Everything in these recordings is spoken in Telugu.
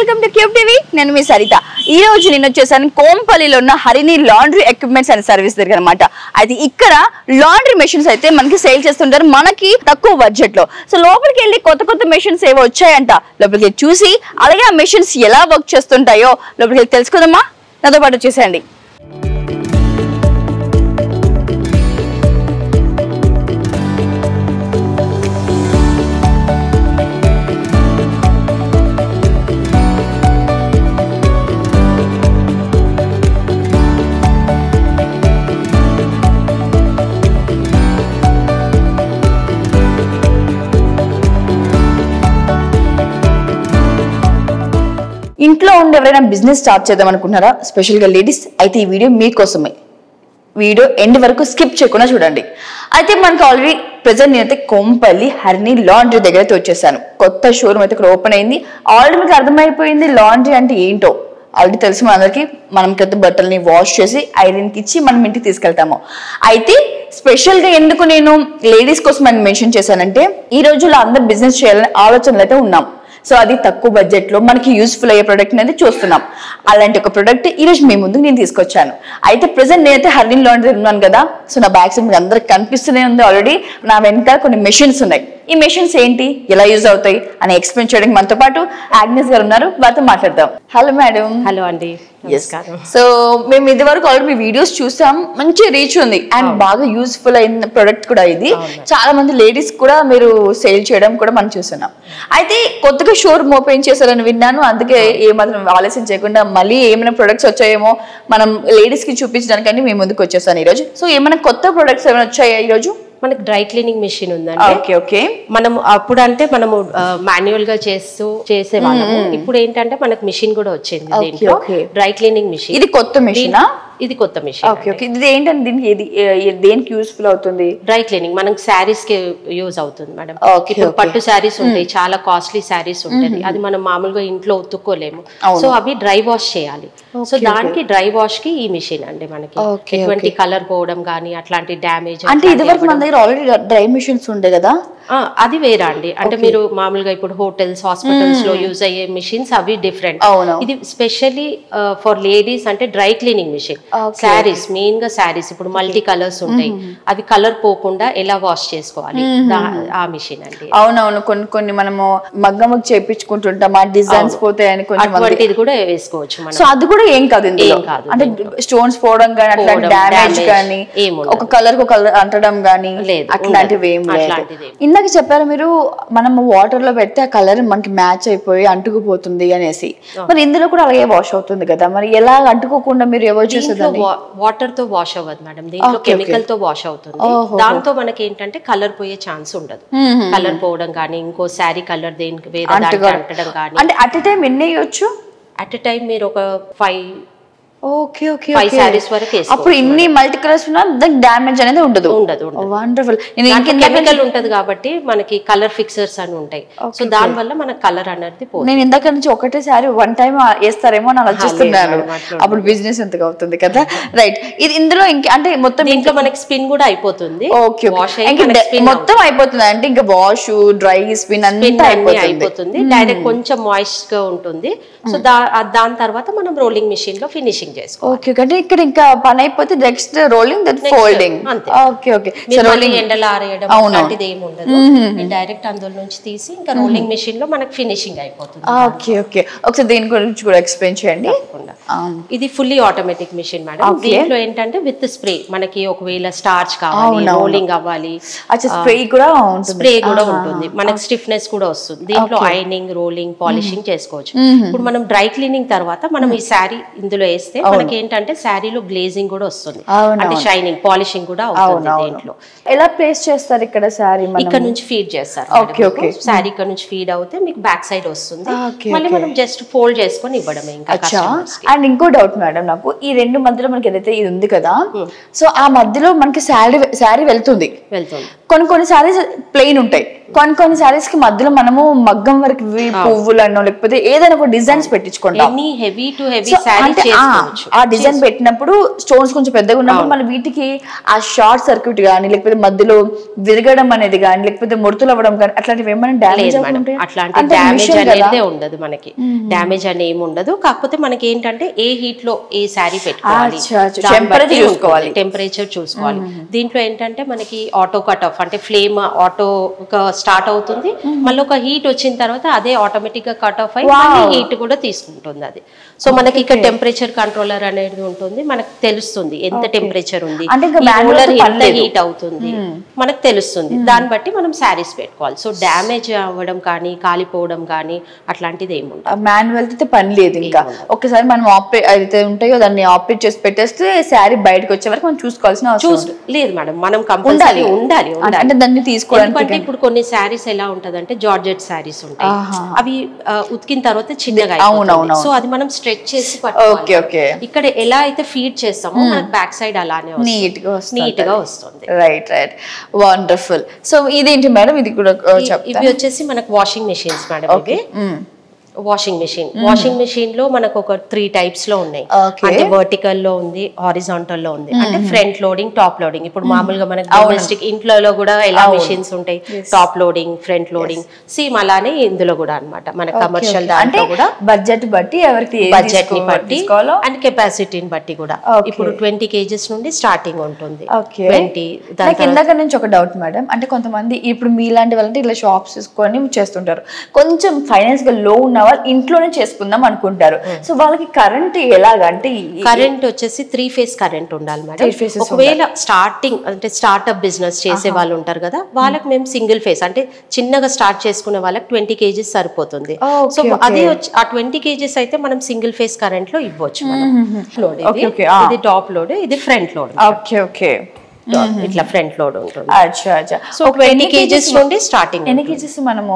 Welcome to cube TV. నేను మీ సరిత. ఈ రోజు నేను వచ్చేసాను కోంపల్లిలో ఉన్న Harini laundry equipments and service దగ్గర అనమాట. అయితే ఇక్కడ లాండ్రీ మెషిన్స్ అయితే మనకి సేల్ చేస్తుంటారు మనకి తక్కువ బడ్జెట్ లో. సో లోపలికి వెళ్ళి కొత్త కొత్త మెషిన్స్ ఏవో వచ్చాయంట, లోపలికి చూసి అలాగే ఆ మెషిన్స్ ఎలా వర్క్ చేస్తుంటాయో లోపలికి తెలుసుకుందామా? నాతో పాటు వచ్చేసేయండి. ఇంట్లో ఉండి ఎవరైనా బిజినెస్ స్టార్ట్ చేద్దాం అనుకుంటున్నారా, స్పెషల్గా లేడీస్? అయితే ఈ వీడియో మీకోసమే. వీడియో ఎండ్ వరకు స్కిప్ చేయకుండా చూడండి. అయితే మనకు ఆల్రెడీ ప్రెజెంట్ నేనైతే కోంపల్లి హరిణి లాండ్రీ దగ్గర అయితే వచ్చేసాను. కొత్త షోరూమ్ అయితే ఇక్కడ ఓపెన్ అయింది. ఆల్రెడీ మీకు అర్థమైపోయింది లాండ్రీ అంటే ఏంటో. ఆల్రెడీ తెలుసు మనందరికి. మనం కొత్త బట్టల్ని వాష్ చేసి ఐరన్కి ఇచ్చి మనం ఇంటికి తీసుకెళ్తాము. అయితే స్పెషల్గా ఎందుకు నేను లేడీస్ కోసం అని మెన్షన్ చేశానంటే, ఈ రోజుల్లో అందరు బిజినెస్ చేయాలనే ఆలోచనలు అయితే ఉన్నాం. సో అది తక్కువ బడ్జెట్ లో మనకి యూస్ఫుల్ అయ్యే ప్రొడక్ట్ అనేది చూస్తున్నాం. అలాంటి ఒక ప్రొడక్ట్ ఈ రోజు మీ ముందుకు నేను తీసుకొచ్చాను. అయితే ప్రెసెంట్ నేనైతే హరిణి లాండ్రీ ఉన్నాను కదా. సో నా బ్యాక్ సైడ్ మీకు అందరికి కనిపిస్తూనే ఉంది. ఆల్రెడీ నా వెనకాల కొన్ని మెషిన్స్ ఉన్నాయి. ఈ మెషిన్స్ ఏంటి, ఎలా యూజ్ అవుతాయి అని ఎక్స్ప్లెయిన్ చేయడానికి మనతో పాటు ఆగ్నేస్ గారు ఉన్నారు. వారితో మాట్లాడదాం. Hello madam. హలో అండి. సో మేము ఇది వరకు ఆల్రెడీ మీ వీడియోస్ చూసాం. మంచి రీచ్ ఉంది అండ్ బాగా యూస్ఫుల్ అయిన ప్రొడక్ట్ కూడా ఇది. చాలా మంది లేడీస్ కూడా మీరు సేల్ చేయడం కూడా మనం చూస్తున్నాం. అయితే కొత్తగా షోరూమ్ ఓపెన్ చేశారని విన్నాను. అందుకే ఏమాత్రం ఆలస్యం చేయకుండా మళ్ళీ ఏమైనా ప్రొడక్ట్స్ వచ్చాయేమో మనం లేడీస్ కి చూపించడానికని మేము ముందుకు వచ్చేసాను ఈ రోజు. సో ఏమైనా కొత్త ప్రొడక్ట్స్ ఏమైనా వచ్చాయా ఈ రోజు? మనకి డ్రై క్లీనింగ్ మెషిన్ ఉందండి. Okay okay. మనం అప్పుడు అంటే మనము మాన్యువల్ గా చేసేవాళ్ళము. ఇప్పుడు ఏంటంటే మనకు మిషన్ కూడా వచ్చింది దీంట్లో, డ్రై క్లీనింగ్ మిషన్. ఇది కొత్త మెషిన్? ఇది కొత్త మిషన్. Okay okay. ఇది ఏంటంటే దీనికి దేనికి యూస్ఫుల్ అవుతుంది? డ్రై క్లీనింగ్ మనకి శారీస్ కి యూజ్ అవుతుంది మేడం. ఇప్పుడు పట్టు శారీస్ ఉంటాయి, చాలా కాస్ట్లీ శారీస్ ఉంటుంది. అది మనం మామూలుగా ఇంట్లో ఉతుక్కోలేము. సో అవి డ్రై వాష్ చేయాలి. సో దానికి డ్రై వాష్ కి ఈ మిషన్ అండి. మనకి ఎటువంటి కలర్ పోవడం కానీ అట్లాంటి డ్యామేజ్ అంటే ఇది వరకు మన దగ్గర ఆల్రెడీ డ్రై మిషన్స్ ఉండే కదా, అది వేరా అండి. అంటే మీరు మామూలుగా ఇప్పుడు హోటల్స్, హాస్పిటల్స్ లో యూజ్ అయ్యే మిషన్స్ అవి డిఫరెంట్. ఇది స్పెషల్లీ ఫర్ లేడీస్ అంటే dry cleaning machine. Saris, main గా శారీస్ ఇప్పుడు మల్టీ కలర్స్ ఉంటాయి, అవి కలర్ పోకుండా ఎలా వాష్ చేసుకోవాలి ఆ మిషన్ అండి. అవునవును. కొన్ని మనము మగ్గమకు చేపించుకుంటుంటాం, ఆ డిజైన్స్ పోతాయని అటువంటిది కూడా వేసుకోవచ్చు మనం. సో అది కూడా ఏం కాదు, అంటే స్టోన్స్ పోవడం కానీ అట్లాంటి డ్యామేజ్ కానీ ఒక కలర్ కు కలర్ అంటడం కానీ అట్లాంటివి ఏం లేదు. ఇందాక చెప్పారు మీరు, మనం వాటర్ లో పెడితే ఆ కలర్ మనకి మ్యాచ్ అయిపోయి అంటుకుపోతుంది అనేసి. మరి ఇందులో కూడా అలాగే వాష్ అవుతుంది కదా, మరి ఎలా అంటుకోకుండా మీరు ఎవరు చేసేది? వాటర్ తో వాష్ అవ్వదు మేడం, దీంట్లో కెమికల్ తో వాష్ అవుతుంది. దాంతో మనకి ఏంటంటే కలర్ పోయే ఛాన్స్ ఉండదు. కలర్ పోవడం కానీ ఇంకో శారీ కలర్ దేనికి వేరే అంటడం కానీ. అంటే అట్ ఎ టైం ఎన్ని వేయొచ్చు? అట్ ఎ టైం మీరు ఒక 5 సారీస్ వరకు. అప్పుడు ఇన్ని మల్టీ కలర్స్ ఉన్నా దానికి డ్యామేజ్ అనేది ఉండదు. వండర్ఫుల్. కెమికల్ ఉంటది కాబట్టి మనకి కలర్ ఫిక్సర్స్ అని ఉంటాయి. సో దాని వల్ల మనకి కలర్ అనేది పోతుంది. నేను ఇందాక నుంచి ఒకటే సారీ వన్ టైం వేస్తారేమో అని ఆలోచిస్తున్నాను. అప్పుడు బిజినెస్ ఎంతగా అవుతుంది కదా. రైట్. ఇది ఇందులో ఇంకా అంటే మొత్తం ఇంకా మనకి స్పిన్ కూడా అయిపోతుంది. మొత్తం అయిపోతుంది అంటే ఇంకా వాష్, డ్రై, స్పిన్ అంతా అయిపోతుంది. డైరెక్ట్ కొంచెం మాయిస్ట్ గా ఉంటుంది. సో దాని తర్వాత మనం రోలింగ్ మెషిన్ లో ఫినిషింగ్ చేసుకోవాలి. ఓకే. అంటే ఇక్కడ ఇంకా పని అయిపోతే next rolling, then folding. Okay okay. So rolling ఎండలో ఆరేయడం అలాంటిది ఏమి ఉండదు. డైరెక్ట్ అందులో నుంచి తీసి ఇంకా రోలింగ్ మెషిన్ లో మనకి ఫినిషింగ్ అయిపోతుంది. Okay okay. ఒకసారి దీని గురించి కూడా ఎక్స్ప్లెయిన్ చేయండి. ఇది ఫుల్లీ ఆటోమేటిక్ మెషిన్ మేడం. దీంట్లో ఏంటంటే విత్ స్ప్రే, మనకి ఒకవేళ స్టార్చ్ కావాలి, రోలింగ్ అవ్వాలి, స్ప్రే కూడా ఉంటుంది. మనకి స్టిఫ్నెస్ కూడా వస్తుంది. దీంట్లో ఐరనింగ్, రోలింగ్, పాలిషింగ్ చేసుకోవచ్చు. ఇప్పుడు మనం డ్రై క్లీనింగ్ తర్వాత మనం ఈ శారీ ఇందులో వేస్తే మనకి ఏంటంటే శారీలో గ్లేజింగ్ కూడా వస్తుంది, అంటే షైనింగ్, పాలిషింగ్ కూడా అవుతుంది. దీంట్లో ఎలా ప్లేస్ చేస్తారు? ఇక్కడ శారీ ఇక్కడ నుంచి ఫీడ్ చేస్తారు. శారీ ఇక్కడ నుంచి ఫీడ్ అవుతే మీకు బ్యాక్ సైడ్ వస్తుంది. మళ్ళీ మనం జస్ట్ ఫోల్డ్ చేసుకొని ఇవ్వడమే. ఇంకా అండ్ ఇంకో డౌట్ మేడం నాకు, ఈ రెండు మధ్యలో మనకి ఏదైతే ఇది ఉంది కదా, సో ఆ మధ్యలో మనకి శారీ వెళ్తుంది. కొన్ని సారీస్ ప్లెయిన్ ఉంటాయి, కొన్ని సారీస్ కి మధ్యలో మనము మగ్గం వరకు పువ్వులను లేకపోతే ఏదైనా ఒక డిజైన్స్ పెట్టించుకుంటాం. ఆ డిజైన్ పెట్టినప్పుడు స్టోన్స్ కొంచెం పెద్దగా ఉన్నప్పుడు మన వీటికి ఆ షార్ట్ సర్క్యూట్ గానీ లేకపోతే మధ్యలో విరగడం అనేది గానీ లేకపోతే ముడతలు అవ్వడం కానీ అట్లాంటివి ఏమైనా డ్యామేజ్ ఉండదు. మనకి డ్యామేజ్ అని ఏమి ఉండదు. కాకపోతే మనకి ఏంటంటే ఏ హీట్ లో ఏ శారీ పెట్టుకోవాలి, టెంపరేచర్ చూసుకోవాలి. దీంట్లో ఏంటంటే మనకి ఆటో కట్ ఆఫ్ అంటే ఫ్లేమ్ ఆటో స్టార్ట్ అవుతుంది, మళ్ళీ ఒక హీట్ వచ్చిన తర్వాత అదే ఆటోమేటిక్ గా కట్ ఆఫ్ అయ్యి హీట్ కూడా తీసుకుంటుంది అది. సో మనకి ఇక్కడ టెంపరేచర్ కంట్రోలర్ అనేది ఉంటుంది, మనకు తెలుస్తుంది ఎంత టెంపరేచర్ ఉంది, ఎంత హీట్ అవుతుంది మనకు తెలుస్తుంది. దాన్ని బట్టి మనం శారీస్ పెట్టుకోవాలి. సో డ్యామేజ్ అవ్వడం కానీ కాలిపోవడం కానీ అట్లాంటిది ఏమి ఉండదు. మాన్యువల్ అయితే పని లేదు. ఇంకా ఒకసారి మనం ఆపరేట్ అయితే ఉంటాయో దాన్ని ఆపరేట్ చేసి పెట్టేస్తే శారీ బయటకు వచ్చే వరకు మనం చూసుకోవాల్సిన అవసరం లేదు మేడం. మనం కంపల్సరీ ఉండాలి అంటే దాన్ని తీసుకోవడానికి. ఇప్పుడు కొన్ని శారీస్ ఎలా ఉంటదంటే జార్జెట్ శారీస్ ఉంటాయి, అవి ఉతికిన తర్వాత చిన్నగా అయిపోతుంది. సో అది మనం స్ట్రెచ్ చేసి పట్టుకోవాలి. ఇక్కడ ఎలా అయితే ఫీడ్ చేస్తామో మనకి బ్యాక్ సైడ్ అలానే నీట్ గా వస్తుంది. Right right wonderful. సో ఇదేంటి మేడం? ఇది కూడా ఇవి వచ్చేసి మనకు వాషింగ్ మెషిన్స్ మేడం. ఇవి వాషింగ్ మెషిన్ లో మనకు ఒక 3 టైప్స్ లో ఉన్నాయి. అంటే వర్టికల్ లో ఉంది, హారిజాంటల్ లో ఉంది. అంటే ఫ్రంట్ లోడింగ్, టాప్ లోడింగ్. ఇప్పుడు మామూలుగా మనకి డొమెస్టిక్ ఇంట్లో కూడా ఎలా మెషిన్స్ ఉంటాయి, top loading, front loading, same అలానే ఇందులో కూడా అన్నమాట. మన కమర్షియల్ దాంట్లో కూడా బడ్జెట్ బట్టి ఎవరికి బడ్జెట్ ని బట్టి అండ్ కెపాసిటీని బట్టి కూడా ఇప్పుడు 20 kgs నుండి స్టార్టింగ్ ఉంటుంది. 20. కిందక నుంచి ఒక డౌట్ మేడం, అంటే కొంతమంది ఇప్పుడు మీలాంటి వాళ్ళంటే ఇలా షాప్స్ తీసుకొని చేస్తుంటారు, కొంచెం ఫైనాన్స్ గా లో ఉన్న వాళ్ళు ఇంట్లోనే చేసుకుందాం అనుకుంటారు. సో వాళ్ళకి కరెంట్ ఎలాగంటే కరెంట్ వచ్చేసి 3 phase కరెంట్ ఉండాలి మేడం. ఒకవేళ స్టార్టింగ్ అంటే స్టార్ట్అప్ బిజినెస్ చేసే వాళ్ళు ఉంటారు కదా, వాళ్ళకి మేము సింగిల్ ఫేస్ అంటే చిన్నగా స్టార్ట్ చేసుకునే వాళ్ళకి 20 kgs సరిపోతుంది. సో అదే ఆ 20 kgs అయితే మనం సింగిల్ ఫేస్ కరెంట్ లో ఇవ్వచ్చు. ఇది టాప్ లోడ్, ఇది ఫ్రంట్ లోడ్. ఇట్లా ఫ్రంట్ లోడ్ ఉంటుంది. సో 20 kgs నుండి స్టార్టింగ్. ఎన్ని kgs మనము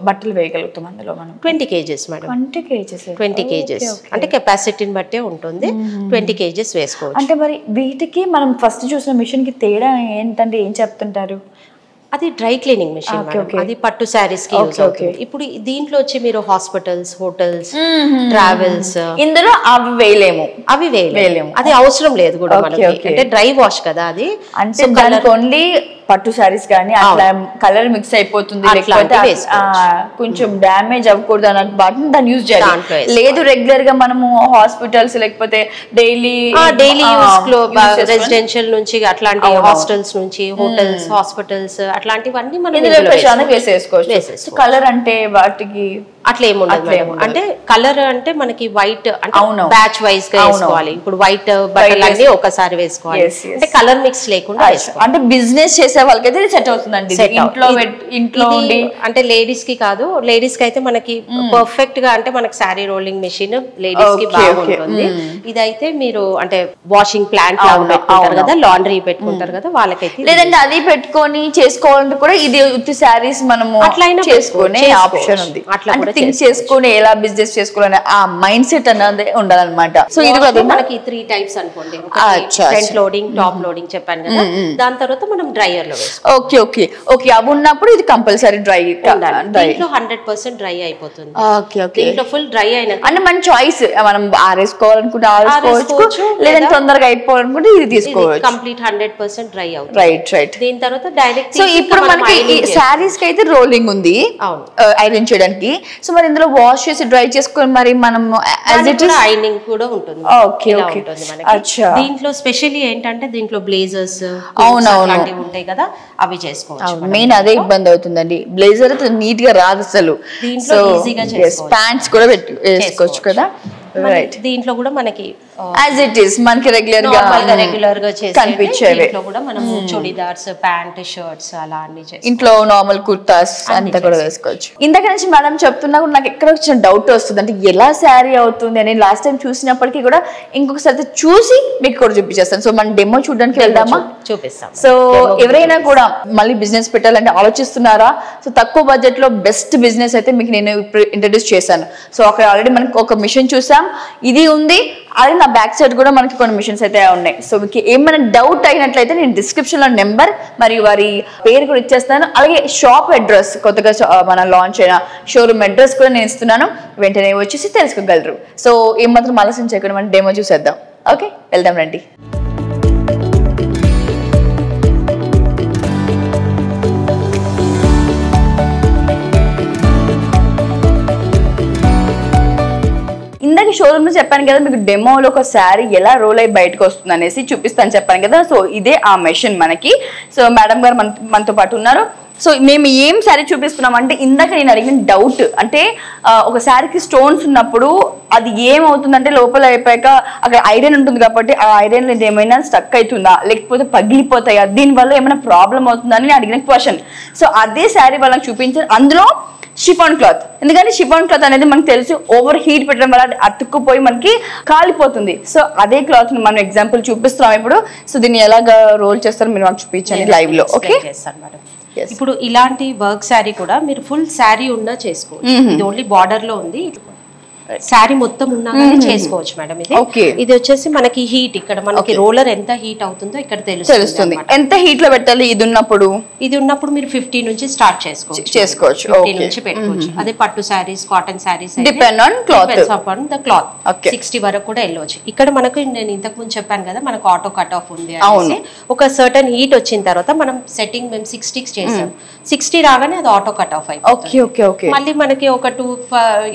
బట్టలు వేయగలుగుతాం అందులో? మనం 20 kgs మేడం. 20 kgs అంటే కెపాసిటీని బట్టే ఉంటుంది. 20 kgs వేసుకోవచ్చు. అంటే మరి వీటికి మనం ఫస్ట్ చూసిన మిషన్ కి తేడా ఏంటంటే ఏం చెప్తుంటారు? అది డ్రై క్లీనింగ్ మెషిన్, అది పట్టు శారీస్ కి యూజ్ అవుతుంది. ఇప్పుడు దీంట్లో వచ్చి మీరు హాస్పిటల్స్, హోటల్స్, ట్రావెల్స్ ఇందులో అవి వేయలేము. అది అవసరం లేదు కూడా మనకి, అంటే డ్రై వాష్ కదా అది. అంటే ఓన్లీ పట్టు సారీస్ కానీ అట్లా కలర్ మిక్స్ అయిపోతుంది, కొంచెం డ్యామేజ్ అవ్వకూడదు అన్నట్టు బాగా దాన్ని యూజ్ చేయాలి. లేదు రెగ్యులర్ గా మనము హాస్పిటల్స్ లేకపోతే డైలీ యూస్ లో రెసిడెన్షియల్ నుంచి అట్లాంటి హాస్టల్స్ నుంచి హోటల్స్, హాస్పిటల్స్ అట్లాంటివన్నీ మనం వేసేసుకోవచ్చు. కలర్ అంటే వాటికి అట్లా ఏముండదు. అంటే కలర్ అంటే మనకి వైట్ అంటే బ్యాచ్ వైజ్ గా వేసుకోవాలి. ఇప్పుడు వైట్ బట్టలు అన్ని ఒకసారి వేసుకోవాలి, అంటే కలర్ మిక్స్ లేకుండా. అంటే బిజినెస్ చేసే వాళ్ళకైతే సెట్ అవుతుందండి. ఇంట్లో అంటే లేడీస్ కి కాదు, లేడీస్ కి అయితే మనకి పర్ఫెక్ట్ గా అంటే మనకి శారీ రోలింగ్ మెషిన్ లేడీస్ కి బాగుంటుంది. ఇదైతే మీరు అంటే వాషింగ్ ప్లాంట్ పెట్టుకుంటారు కదా, లాండ్రీ పెట్టుకుంటారు కదా, వాళ్ళకైతే. లేదంటే అది పెట్టుకొని చేసుకోవాలంటే కూడా ఇది ఉత్తి శారీస్ మనము అట్లయినా చేసుకునే ఆప్షన్ ఉంది. అట్లా థింక్ చేసుకుని ఎలా బిజినెస్ చేసుకోవాలని ఆ మైండ్ సెట్ అన్నది ఉండాలన్నమాట. సో ఇది కూడా మనకి 3 టైప్స్ అనుకోండి. ఫ్రంట్ లోడింగ్, టాప్ లోడింగ్ చెప్పాను కదా, దాని తర్వాత మనం డ్రైయర్ లో ఓకే అవి ఉన్నప్పుడు ఇది కంపల్సరీ డ్రై. దీంట్లో 100% డ్రై అయిపోతుంది. దీంట్లో ఫుల్ డ్రై అయినా అంటే మన చాయిస్, మనం ఆరేసుకోవాలనుకుంటే ఆరేసుకోవచ్చు, లేదంటే తొందరగా అయిపోవాలనుకుంటే ఇది తీసుకోవచ్చు. కంప్లీట్ 100% డ్రై అవుతుంది. రైట్. దీని తర్వాత డైరెక్ట్. సో ఇప్పుడు మనకి శారీస్ కి అయితే రోలింగ్ ఉంది ఐరన్ చేయడానికి. సో మరి ఇందులో వాష్ చేసి డ్రై చేసుకొని మరి మనం ఐరనింగ్ కూడా ఉంటుంది. దీంట్లో స్పెషల్లీ ఏంటంటే దీంట్లో బ్లేజర్స్ అలాంటివి ఉంటాయి కదా, అవి చేసుకోవచ్చు. మెయిన్ అదే ఇబ్బంది అవుతుందండి, బ్లేజర్ నీట్ గా రాదు అసలు. దీంట్లో ఈజీగా ప్యాంట్స్ కూడా వేసుకోవచ్చు కదా. దీంట్లో కూడా మనకి యాజ్ ఇట్ ఈస్ మనకి రెగ్యులర్ గా కనిపించేవి. కూడా మనం చుడిదార్స్, ప్యాంట్, షర్ట్స్ అలా అన్ని ఇంట్లో నార్మల్ కుర్తాస్ అంతా కూడా వేసుకోవచ్చు. ఇందాక నుంచి మేడం చెప్తున్నా కూడా నాకు ఎక్కడ వచ్చిన డౌట్ వస్తుంది, అంటే ఎలా శారీ అవుతుంది అని. లాస్ట్ టైం చూసినప్పటికీ కూడా ఇంకొకసారి చూసి మీకు కూడా చూపించేస్తాను. సో మనం డెమో చూడడానికి వెళ్దామా? చూపిస్తాం. సో ఎవరైనా కూడా మళ్ళీ బిజినెస్ పెట్టాలంటే ఆలోచిస్తున్నారా? సో తక్కువ బడ్జెట్ లో బెస్ట్ బిజినెస్ అయితే మీకు నేను ఇప్పుడు ఇంట్రడ్యూస్ చేశాను. సో అక్కడ ఆల్రెడీ మనకి ఒక మిషన్ చూసాం, ఇది ఉంది, అది నా బ్యాక్ సైడ్ కూడా మనకి కొన్ని మిషన్స్ అయితే ఉన్నాయి. సో మీకు ఏమైనా డౌట్ అయినట్లయితే నేను డిస్క్రిప్షన్ లో నెంబర్ మరియు వారి పేరు కూడా ఇచ్చేస్తాను. అలాగే షాప్ అడ్రస్, కొత్తగా మన లాంచ్ అయిన షోరూమ్ అడ్రస్ కూడా నేను ఇస్తున్నాను, వెంటనే వచ్చేసి తెలుసుకోగలరు. సో ఏమాత్రం ఆలస్యం చేయకుండా మనం డెమో చూసేద్దాం. ఓకే, వెళ్దాం రండి. ఇందాక షోరూమ్ లో చెప్పాను కదా మీకు డెమోలో ఒక శారీ ఎలా రోల్ అయ్యి బయటకు వస్తుంది అనేసి చూపిస్తాను చెప్పాను కదా. సో ఇదే ఆ మెషిన్ మనకి. సో మేడం గారు మనతో పాటు ఉన్నారు. సో మేము ఏం శారీ చూపిస్తున్నాం అంటే ఇందాక నేను అడిగిన డౌట్ అంటే ఒక శారీకి స్టోన్స్ ఉన్నప్పుడు అది ఏమవుతుందంటే లోపల అయిపోయాక అక్కడ ఐరన్ ఉంటుంది కాబట్టి ఆ ఐరన్ లో ఏమైనా స్టక్ అవుతుందా లేకపోతే పగిలిపోతాయా, దీనివల్ల ఏమైనా ప్రాబ్లం అవుతుందా అని అడిగిన క్వశ్చన్. సో అదే శారీ వాళ్ళకి చూపించాను. అందులో షిఫాన్ క్లాత్, ఎందుకంటే షిఫాన్ క్లాత్ అనేది మనకు తెలుసు ఓవర్ హీట్ పెట్టడం వల్ల అతుక్కుపోయి మనకి కాలిపోతుంది. సో అదే క్లాత్ ని మనం ఎగ్జాంపుల్ చూపిస్తున్నాం ఇప్పుడు. సో దీన్ని ఎలాగా రోల్ చేస్తారో మీరు మాకు చూపించండి లైవ్ లో. ఓకే, ఇప్పుడు ఇలాంటి వర్క్ శారీ కూడా మీరు ఫుల్ శారీ ఉన్నా చేసుకోవచ్చు. ఇది ఓన్లీ బార్డర్ లో ఉంది, శారీ మొత్తం ఉన్నా చేసుకోవచ్చు మేడం. ఇది వచ్చేసి మనకి హీట్, ఇక్కడ మనకి రోలర్ ఎంత హీట్ అవుతుందో ఇక్కడ తెలుస్తుంది. ఎంత హీట్ లో పెట్టాలి ఇది ఉన్నప్పుడు మీరు 50 నుంచి స్టార్ట్ చేసుకోవచ్చు 50 నుంచి పెట్టుకోవచ్చు. అదే పట్టు saris, cotton saris depend on cloth 60 వరకు కూడా వెళ్ళవచ్చు. ఇక్కడ మనకు నేను ఇంతకు ముందు చెప్పాను కదా మనకు ఆటో కట్ ఆఫ్ ఉంది అనేసి. ఒక సర్టన్ హీట్ వచ్చిన తర్వాత మనం సెట్టింగ్ మేము 60 చేసాం, 60 రాగానే అది ఆటో కట్ ఆఫ్ అయిపోతుంది. మళ్ళీ మనకి ఒక 2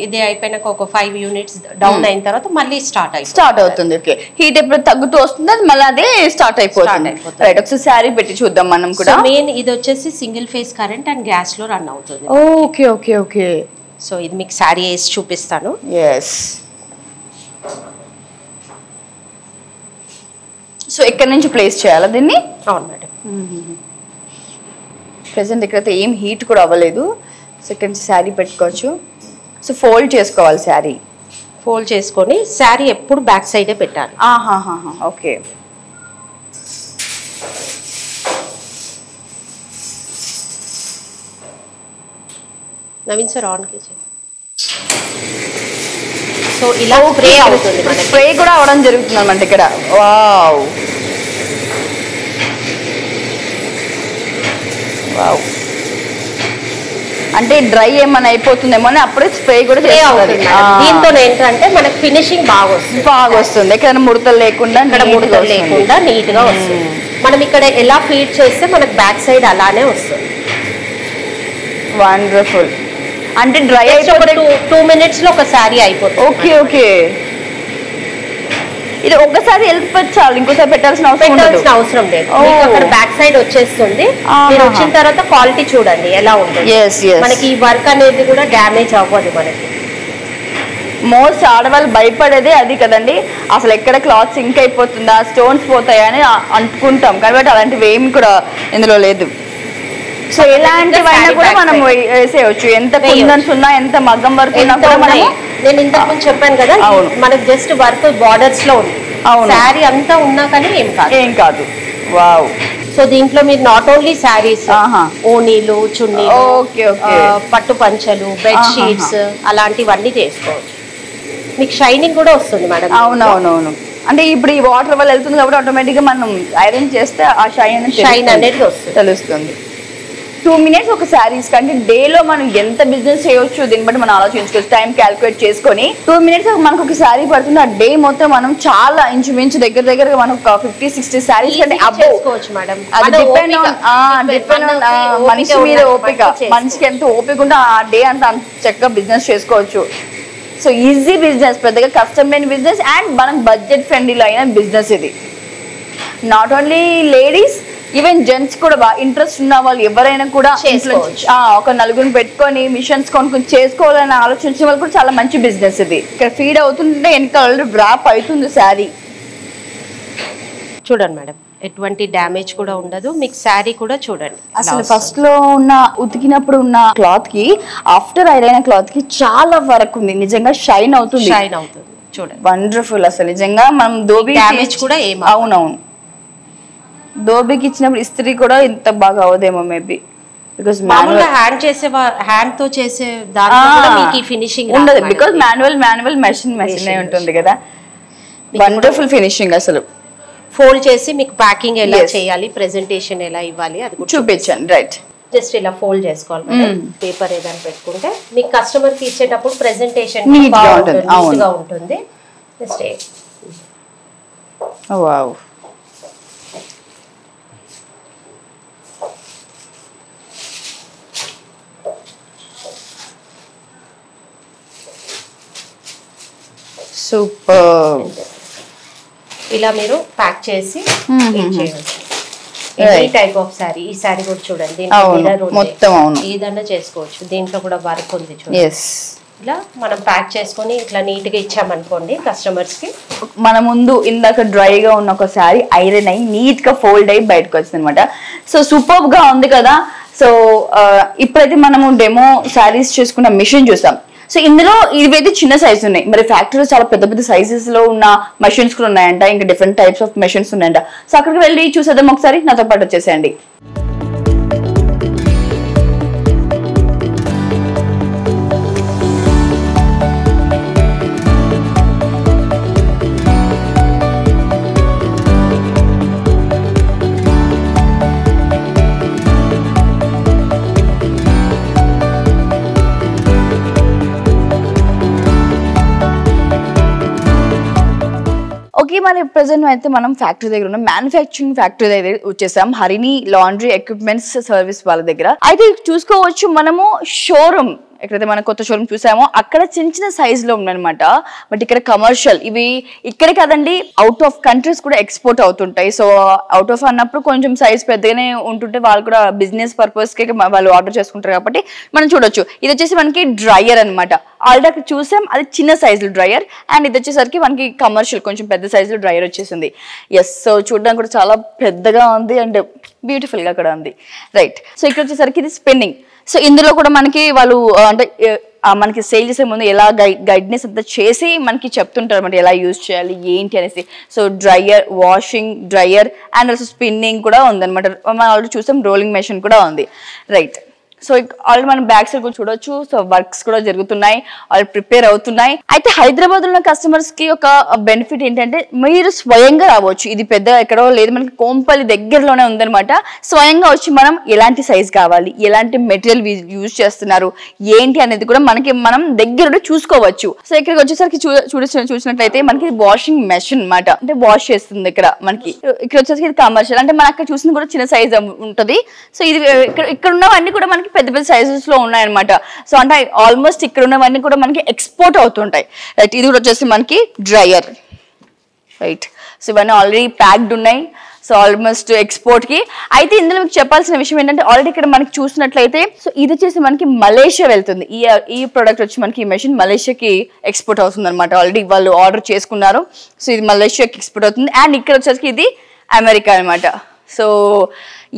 ఇది అయిపోయినాక ఒక 5 యూనిట్స్ డౌన్ అయిన తర్వాత మళ్ళీ స్టార్ట్ అవుతుంది. ఓకే, హీట్ ఎప్పుడు తగ్గుతూ వస్తుంది అది మళ్ళీ అదే స్టార్ట్ అయిపోతుంది. రైట్, ఒకసారి శారీ పెట్టి చూద్దాం మనం కూడా. మెయిన్ ఇది వచ్చేసి single phase current and gas లో రన్ అవుతుంది. Okay okay okay. సో ఇది మీకు శారీ వేసి చూపిస్తాను. ఎస్. సో ఎక్కడి నుంచి ప్లేస్ చేయాలా దీన్ని? అవును మేడం. ప్రెసెంట్ ఇక్కడైతే ఏం హీట్ కూడా అవ్వలేదు. సో ఇక్కడ నుంచి శారీ పెట్టుకోవచ్చు. సో ఫోల్డ్ చేసుకోవాలి, శారీ ఫోల్డ్ చేసుకొని శారీ ఎప్పుడు బ్యాక్ సైడే పెట్టాలి. ఓకే. నవీన్ సార్ ఆన్ కి. సో ఇలా స్ప్రే అవుతుంది, మనకి స్ప్రే కూడా అవడం జరుగుతుంది అన్నమాట ఇక్కడ. వావ్ వావ్, అంటే డ్రై ఏమైనా అయిపోతుందేమో అని అప్పుడే స్ప్రే కూడా చేస్తుంది. దీంతో ఏంటంటే మనకి ఫినిషింగ్ బాగా వస్తుంది. ఎక్కడ ముడతలు లేకుండా నీట్ గా వస్తుంది. మనం ఇక్కడ ఎలా ఫీడ్ చేస్తే మనకి బ్యాక్ సైడ్ అలానే వస్తుంది. వండర్ఫుల్. అంటే డ్రై అయిపోతే 2 minutes లో ఒక శారీ అయిపోతుంది. Okay okay. ఇది ఒకసారి వెళ్ళిపోవాలి, ఇంకోసారి పెట్టాల్సిన అవసరం లేదు. అక్కడ బ్యాక్ సైడ్ వచ్చేస్తుంది. మీరు వచ్చిన తర్వాత క్వాలిటీ చూడండి ఎలా ఉంటుంది. మనకి ఈ వర్క్ అనేది కూడా డ్యామేజ్ అవ్వదు. మనకి మోస్ట్ ఆడవాళ్ళు భయపడేదే అది కదండి, అసలు ఎక్కడ క్లాత్ సింక్ అయిపోతుందా, స్టోన్స్ పోతాయా అని అనుకుంటాం, కాబట్టి అలాంటివి ఏమి కూడా ఇందులో లేదు. సో ఎలాంటివైనా కూడా మనం వేసేయచ్చు, ఎంత కుందన్స్ ఉన్నా ఎంత మగ్గం వర్క్ ఉన్నా కూడా మనం. నేను ఇంతకు ముందు చెప్పాను కదా మనకి జస్ట్ వర్క్ బార్డర్స్ లో ఉంది, శారీ అంతా ఉన్నా కానీ ఏం కాదు. వావ్. సో దీంట్లో మీరు నాట్ ఓన్లీ శారీస్, ఓనీలు, చున్నీలు, పట్టు పంచలు, బెడ్ షీట్స్ అలాంటివన్నీ చేసుకోవచ్చు. మీకు షైనింగ్ కూడా వస్తుంది మేడం. అవునవునవును. అంటే ఇప్పుడు ఈ వాటర్ వల్ల వెళ్తుంది కాబట్టి ఆటోమేటిక్ గా మనం ఐరన్ చేస్తే ఆ షైన్ అనేది తెలుస్తుంది. 2 minutes ఒక శారీస్ కంటే డేలో మనం ఎంత బిజినెస్ చేయొచ్చు దీన్ని బట్టి మనం ఆలోచించుకోవచ్చు. టైం క్యాల్కులేట్ చేసుకొని 2 minutes మనకు ఒక శారీ పడుతుంది. ఆ డే మొత్తం మనం చాలా ఇంచుమించు దగ్గరగా మనం 50-60 శారీస్ కంటే అబ్బోవచ్చు మేడం. అది డిపెండ్ ఆన్ మనిషి మీద ఓపిక, మనిషికి ఎంత ఓపిక ఉంటే ఆ డే అంతా చక్కగా బిజినెస్ చేసుకోవచ్చు. సో ఈజీ బిజినెస్, పెద్దగా కష్టమైన బిజినెస్ అండ్ మనం బడ్జెట్ ఫ్రెండ్లీలో అయిన బిజినెస్ ఇది. Not only ladies, even gents కూడా బాగా ఇంట్రెస్ట్ ఉన్న వాళ్ళు ఎవరైనా కూడా ఒక నలుగురిని పెట్టుకొని మిషన్స్ కొనుక్కొని చేసుకోవాలని ఆలోచించే వాళ్ళు కూడా చాలా మంచి బిజినెస్ ఇది. ఇక్కడ ఫీడ్ అవుతుంటే వెనక డ్రాప్ అవుతుంది శారీ. చూడండి మేడం, ఎటువంటి డ్యామేజ్ కూడా ఉండదు. మీకు శారీ కూడా చూడండి, అసలు ఫస్ట్ లో ఉన్న ఉతికినప్పుడు ఉన్న క్లాత్ కి ఆఫ్టర్ ఐరన్ క్లాత్ కి చాలా వరకు ఉంది. నిజంగా షైన్ అవుతుంది చూడండి. వండర్ఫుల్. అసలు నిజంగా మనం దోబీ డ్యామేజ్ కూడా అవునవును, దోబీకి ఇచ్చినప్పుడు ఇస్త్రీ కూడా ఇంత బాగా అవదేమో మేబీ. బికాజ్ మామూలుగా హ్యాండ్ తో చేసే దాంట్లో కూడా మీకు ఈ ఫినిషింగ్ ఉండదు, బికాజ్ మాన్యువల్ మెషిన్ ఉంటుంది కదా. వండర్ఫుల్ ఫినిషింగ్ అసలు. ఫోల్డ్ చేసి మీకు ప్యాకింగ్ ఎలా చేయాలి, ప్రెజెంటేషన్ ఎలా ఇవ్వాలి అది కూడా చూపించండి. రైట్, జస్ట్ ఇలా ఫోల్డ్ చేసుకోవాలి మేడం. పేపర్ ఏదైనా పెట్టుకుంటే మీకు కస్టమర్ కి ఇచ్చేటప్పుడు ప్రెజెంటేషన్ నీట్ గా ఉంటుంది. Just wow, super. ఇలా మీరు ప్యాక్ చేసి చేయవచ్చు. ఈ టైప్ ఆఫ్ సారీ, ఈ సారీ కూడా చూడండి మొత్తం. అవును, ఏదన్నా చేసుకోవచ్చు. దీంట్లో కూడా వర్క్ ఉంది చూడండి. ఇలా మనం ప్యాక్ చేసుకొని ఇట్లా నీట్ గా ఇచ్చామనుకోండి కస్టమర్స్ కి. మన ముందు ఇందాక డ్రైగా ఉన్న ఒక శారీ ఐరన్ అయ్యి నీట్ గా ఫోల్డ్ అయ్యి బయటకు వచ్చింది అనమాట. సో సూపర్ గా ఉంది కదా. సో ఇప్పుడైతే మనము డెమో శారీస్ చేసుకున్న మిషన్ చూసాం. సో ఇందులో ఇవైతే చిన్న సైజు ఉన్నాయి, మరి ఫ్యాక్టరీలో చాలా పెద్ద పెద్ద సైజెస్ లో ఉన్న మెషిన్స్ కూడా ఉన్నాయంట, ఇంకా డిఫరెంట్ టైప్స్ ఆఫ్ మెషిన్స్ ఉన్నాయంట. సో అక్కడికి వెళ్ళి చూసేద్దాం ఒకసారి, నాతో పాటు వచ్చేసేయండి. ఓకే, మరి ప్రెసెంట్ అయితే మనం ఫ్యాక్టరీ దగ్గర ఉన్నాం. మ్యానుఫ్యాక్చరింగ్ ఫ్యాక్టరీ దగ్గర వచ్చేసాం, హరిణి లాండ్రీ ఎక్విప్మెంట్స్ సర్వీస్ వాళ్ళ దగ్గర. అయితే చూసుకోవచ్చు మనము షోరూమ్, ఎక్కడైతే మనం కొత్త షోరూమ్ చూసామో అక్కడ చిన్న సైజ్ లో ఉందన్నమాట. బట్ ఇక్కడ కమర్షియల్, ఇవి ఇక్కడే కదండి, అవుట్ ఆఫ్ కంట్రీస్ కూడా ఎక్స్పోర్ట్ అవుతుంటాయి. సో అవుట్ ఆఫ్ అన్నప్పుడు కొంచెం సైజ్ పెద్దగానే ఉంటుంటే వాళ్ళు కూడా బిజినెస్ పర్పస్ కి వాళ్ళు ఆర్డర్ చేసుకుంటారు కాబట్టి మనం చూడొచ్చు. ఇది వచ్చేసి మనకి డ్రైయర్ అనమాట. ఆల్రెడీ అక్కడ చూసాం అది చిన్న సైజు డ్రైయర్, అండ్ ఇది వచ్చేసరికి మనకి కమర్షియల్ కొంచెం పెద్ద సైజు డ్రైయర్ వచ్చేసింది. ఎస్, సో చూడడానికి కూడా చాలా పెద్దగా ఉంది అండ్ బ్యూటిఫుల్ గా కూడా ఉంది. రైట్, సో ఇక్కడ వచ్చేసరికి ఇది స్పిన్నింగ్. సో ఇందులో కూడా మనకి వాళ్ళు అంటే మనకి సేల్ చేసే ముందు ఎలా గైడ్నెస్ అంతా చేసి మనకి చెప్తుంటారు అనమాట, ఎలా యూజ్ చేయాలి ఏంటి అనేసి. So dryer, washing dryer and also spinning కూడా ఉందన్నమాట. మనం ఆల్రెడీ చూసాం రోలింగ్ మెషిన్ కూడా ఉంది. రైట్, సో ఆల్రెడీ మనం బ్యాక్ సైడ్ కూడా చూడొచ్చు. సో వర్క్స్ కూడా జరుగుతున్నాయి, వాళ్ళు ప్రిపేర్ అవుతున్నాయి. అయితే హైదరాబాద్ ఉన్న కస్టమర్స్ కి ఒక బెనిఫిట్ ఏంటంటే మీరు స్వయంగా రావచ్చు. ఇది పెద్ద ఎక్కడో లేదు, మనకి కోంపల్లి దగ్గరలోనే ఉందన్నమాట. స్వయంగా వచ్చి మనం ఎలాంటి సైజ్ కావాలి, ఎలాంటి మెటీరియల్ యూజ్ చేస్తున్నారు ఏంటి అనేది కూడా మనం దగ్గర చూసుకోవచ్చు. సో ఇక్కడికి వచ్చేసరికి చూసినట్లయితే మనకి వాషింగ్ మెషిన్ అన్నమాట, అంటే వాష్ చేస్తుంది ఇక్కడ మనకి. ఇక్కడ వచ్చేసరికి ఇది కమర్షియల్, అంటే మనం అక్కడ చూసింది కూడా చిన్న సైజ్ ఉంటుంది. సో ఇది ఇక్కడ ఉన్నవన్నీ కూడా మనకి పెద్ద పెద్ద సైజెస్ లో ఉన్నాయన్నమాట. సో అంటే ఆల్మోస్ట్ ఇక్కడ ఉన్నవన్నీ కూడా మనకి ఎక్స్పోర్ట్ అవుతుంటాయి. రైట్, ఇది కూడా వచ్చేసి మనకి డ్రైయర్. రైట్, సో ఇవన్నీ ఆల్రెడీ ప్యాక్డ్ ఉన్నాయి. సో ఆల్మోస్ట్ ఎక్స్పోర్ట్ కి. అయితే ఇందులో మీకు చెప్పాల్సిన విషయం ఏంటంటే ఆల్రెడీ ఇక్కడ మనకి చూసినట్లయితే సో ఇది వచ్చేసి మనకి మలేషియా వెళ్తుంది. ఈ ప్రోడక్ట్ వచ్చి మనకి ఈ మెషిన్ మలేషియాకి ఎక్స్పోర్ట్ అవుతుంది అనమాట. ఆల్రెడీ వాళ్ళు ఆర్డర్ చేసుకున్నారు. సో ఇది మలేషియాకి ఎక్స్పోర్ట్ అవుతుంది. అండ్ ఇక్కడ వచ్చేసరికి ఇది అమెరికా అనమాట. సో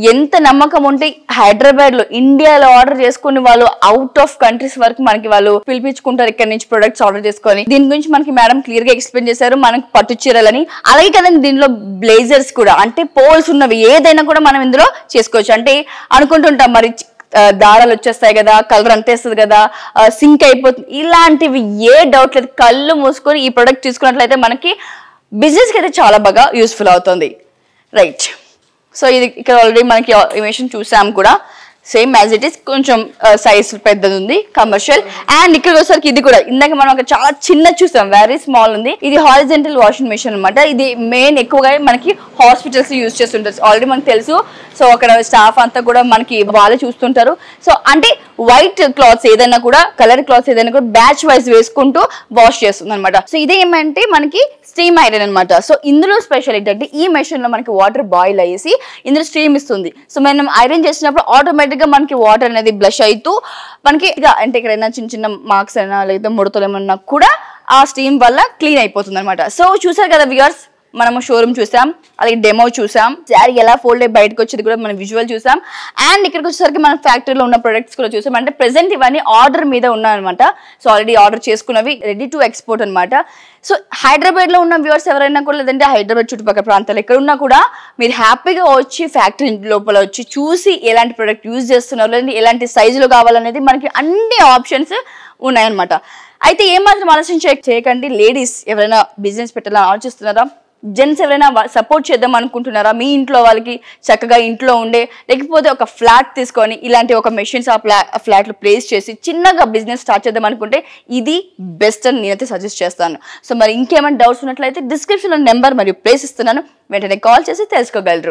ఎంత నమ్మకం ఉంటే హైదరాబాద్ లో, ఇండియాలో ఆర్డర్ చేసుకుని వాళ్ళు అవుట్ ఆఫ్ కంట్రీస్ వరకు మనకి వాళ్ళు పిలిపించుకుంటారు ఇక్కడ నుంచి ప్రొడక్ట్స్ ఆర్డర్ చేసుకొని. దీని గురించి మనకి మేడం క్లియర్ గా ఎక్స్ప్లెయిన్ చేశారు, మనకి పట్టు చీరలని. అలాగే కదండి దీనిలో బ్లేజర్స్ కూడా, అంటే పోల్స్ ఉన్నవి ఏదైనా కూడా మనం ఇందులో చేసుకోవచ్చు. అంటే అనుకుంటుంటాం మరి దారాలు వచ్చేస్తాయి కదా, కలర్ అంతేస్తుంది కదా, సింక్ అయిపోతుంది, ఇలాంటివి ఏ డౌట్ లేదు. కళ్ళు మూసుకొని ఈ ప్రొడక్ట్ తీసుకున్నట్లయితే మనకి బిజినెస్ కి అయితే చాలా బాగా యూస్ఫుల్ అవుతుంది. రైట్, సో ఇది ఇక్కడ ఆల్రెడీ మనకి ఇమేషన్ చూసాం కూడా, సేమ్ యాజ్ ఇట్ ఈస్, కొంచెం సైజ్ పెద్దది ఉంది, కమర్షియల్. అండ్ ఇక్కడ వచ్చేసరికి ఇది కూడా ఇందాక మనం ఒక చాలా చిన్న చూసాం, వెరీ స్మాల్ ఉంది. ఇది హారిజెంటల్ వాషింగ్ మెషిన్ అనమాట. ఇది మెయిన్ ఎక్కువగా మనకి హాస్పిటల్స్ యూజ్ చేస్తుంటారు, ఆల్రెడీ మనకు తెలుసు. సో అక్కడ స్టాఫ్ అంతా కూడా మనకి వాళ్ళే చూస్తుంటారు. సో అంటే వైట్ క్లాత్స్ ఏదైనా కూడా, కలర్ క్లాత్స్ ఏదైనా కూడా బ్యాచ్ వైజ్ వేసుకుంటూ వాష్ చేస్తుంది అనమాట. సో ఇదే ఏమంటే మనకి స్టీమ్ ఐరన్ అనమాట. సో ఇందులో స్పెషల్ ఏంటంటే ఈ మెషిన్ లో మనకి వాటర్ బాయిల్ అయ్యేసి ఇందులో స్టీమ్ ఇస్తుంది. సో మనం ఐరన్ చేసినప్పుడు ఆటోమేటిక్ గా మనకి వాటర్ అనేది బ్లష్ అవుతూ మనకి అంటే ఎక్కడైనా చిన్న చిన్న మార్క్స్ అయినా లేదా ముడతలు ఏమన్నా కూడా ఆ స్టీమ్ వల్ల క్లీన్ అయిపోతుంది అనమాట. సో చూసారు కదా వ్యూయర్స్, మనము షోరూమ్ చూసాం, అలాగే డెమో చూసాం, శారీ ఎలా ఫోల్డ్ అయ్యి బయటకు వచ్చేది కూడా మనం విజువల్ చూసాం. అండ్ ఇక్కడికి వచ్చేసరికి మనం ఫ్యాక్టరీలో ఉన్న ప్రొడక్ట్స్ కూడా చూసాం. అంటే ప్రెసెంట్ ఇవన్నీ ఆర్డర్ మీద ఉన్నాయన్నమాట. సో ఆల్రెడీ ఆర్డర్ చేసుకున్నవి రెడీ టు ఎక్స్పోర్ట్ అనమాట. సో హైదరాబాద్ లో ఉన్న వ్యూవర్స్ ఎవరైనా కూడా, లేదంటే హైదరాబాద్ చుట్టుపక్కల ప్రాంతాలు ఎక్కడ ఉన్నా కూడా మీరు హ్యాపీగా వచ్చి ఫ్యాక్టరీ లోపల వచ్చి చూసి ఎలాంటి ప్రొడక్ట్ యూజ్ చేస్తున్నారు, లేదంటే ఎలాంటి సైజులో కావాలనేది మనకి అన్ని ఆప్షన్స్ ఉన్నాయన్నమాట. అయితే ఏమాత్రం ఆలోచన చేయకండి. లేడీస్ ఎవరైనా బిజినెస్ పెట్టాలని ఆలోచిస్తున్నారా, జెంట్స్ ఎవరైనా సపోర్ట్ చేద్దాం అనుకుంటున్నారా, మీ ఇంట్లో వాళ్ళకి చక్కగా ఇంట్లో ఉండే, లేకపోతే ఒక ఫ్లాట్ తీసుకొని ఇలాంటి ఒక మెషిన్స్ ఆ ఫ్లాట్లో ప్లేస్ చేసి చిన్నగా బిజినెస్ స్టార్ట్ చేద్దాం అనుకుంటే ఇది బెస్ట్ అని నేనైతే సజెస్ట్ చేస్తాను. సో మరి ఇంకేమైనా డౌట్స్ ఉన్నట్లయితే డిస్క్రిప్షన్లో నెంబర్ మరియు ప్లేస్ ఇస్తున్నాను, వెంటనే కాల్ చేసి తెలుసుకోగలరు.